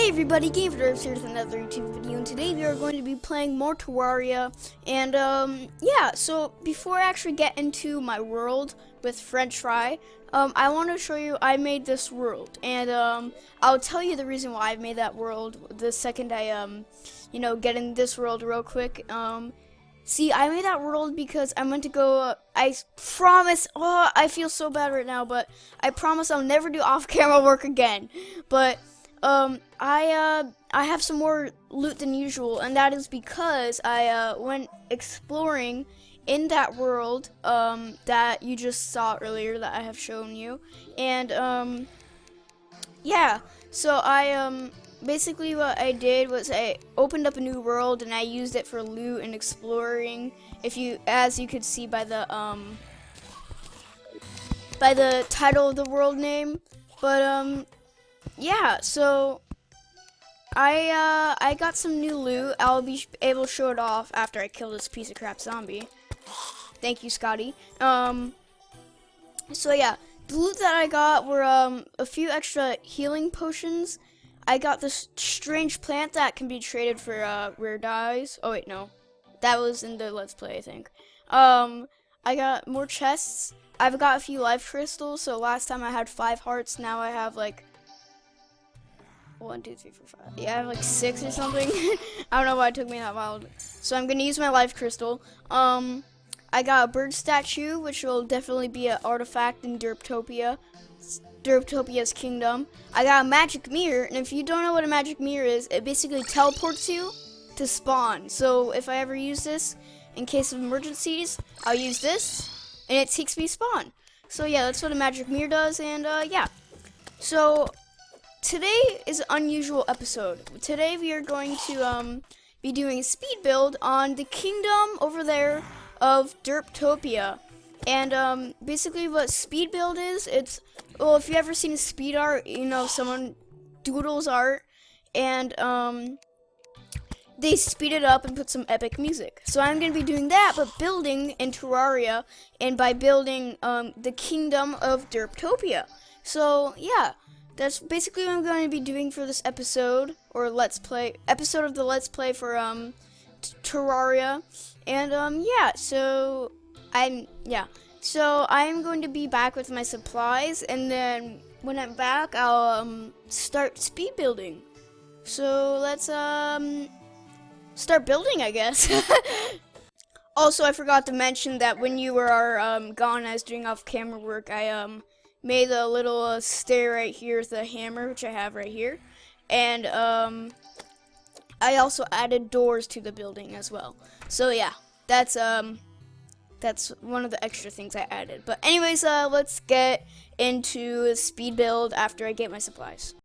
Hey everybody, DERP here with another YouTube video, and today we are going to be playing more Terraria, and yeah, so before I actually get into my world with French Fry, I want to show you I made this world, and I'll tell you the reason why I made that world the second I, get in this world real quick. See, I made that world because I went to go, I promise, oh, I feel so bad right now, but I promise I'll never do off-camera work again, but I have some more loot than usual, and that is because I went exploring in that world that you just saw earlier that I have shown you, and yeah, so I basically what I did was I opened up a new world and I used it for loot and exploring. As you could see by the title of the world name, but yeah, so I got some new loot. I'll be able to show it off after I kill this piece of crap zombie. Thank you, Scotty. So yeah, the loot that I got were a few extra healing potions. I got this strange plant that can be traded for rare dyes. Oh wait, no, that was in the Let's Play, I think. I got more chests. I've got a few life crystals. So last time I had 5 hearts. Now I have like 1, 2, 3, 4, 5. Yeah, I have like 6 or something. I don't know why it took me that while. So I'm gonna use my life crystal. I got a bird statue, which will definitely be an artifact in DERPtopia's kingdom. I got a magic mirror, and if you don't know what a magic mirror is, it basically teleports you to spawn. So if I ever use this in case of emergencies, I'll use this, and it takes me spawn. So yeah, that's what a magic mirror does, and yeah. So today is an unusual episode. Today we are going to be doing a speed build on the kingdom over there of DERPtopia. And basically what speed build is, it's, well, if you've ever seen a speed art, you know, someone doodles art and they speed it up and put some epic music. So I'm going to be doing that, but building in Terraria, and by building the kingdom of DERPtopia. So yeah, that's basically what I'm going to be doing for this episode, or Let's Play, episode of the Let's Play for Terraria. And yeah, so I'm going to be back with my supplies, and then when I'm back, I'll start speed building. So let's start building, I guess. Also, I forgot to mention that when you were gone, I was doing off-camera work. I made a little stair right here with a hammer, which I have right here, and I also added doors to the building as well. So yeah, that's one of the extra things I added. But anyways, let's get into a speed build after I get my supplies.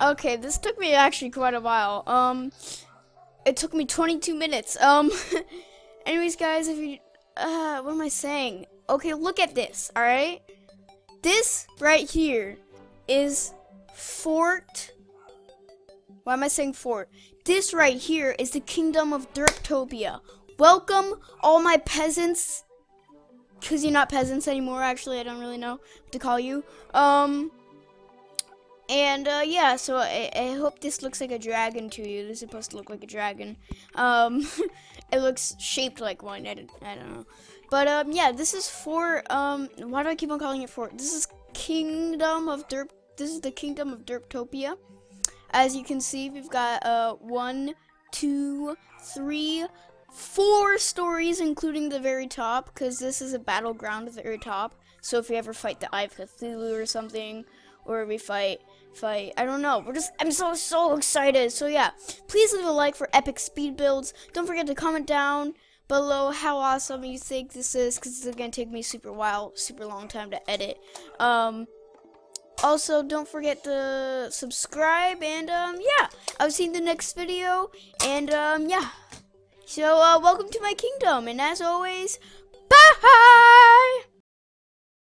Okay, this took me actually quite a while. It took me 22 minutes. Anyways, guys, if you, what am I saying? Okay, look at this, alright? This right here is Fort. Why am I saying fort? This right here is the kingdom of Derptopia. Welcome, all my peasants. Because you're not peasants anymore, actually. I don't really know what to call you. Yeah, so I hope this looks like a dragon to you. This is supposed to look like a dragon. It looks shaped like one. I don't know. But, yeah, this is fort. Why do I keep on calling it fort? This is kingdom of Derp. This is the kingdom of Derptopia. As you can see, we've got 1, 2, 3, 4 stories, including the very top, because this is a battleground at the very top. So if we ever fight the Eye of Cthulhu or something, or we fight, I don't know. I'm so excited. So yeah, please leave a like for epic speed builds. Don't forget to comment down below how awesome you think this is, because it's gonna take me super long time to edit. Also, don't forget to subscribe, and yeah, I'll see you in the next video, and yeah. So welcome to my kingdom, and as always, bye.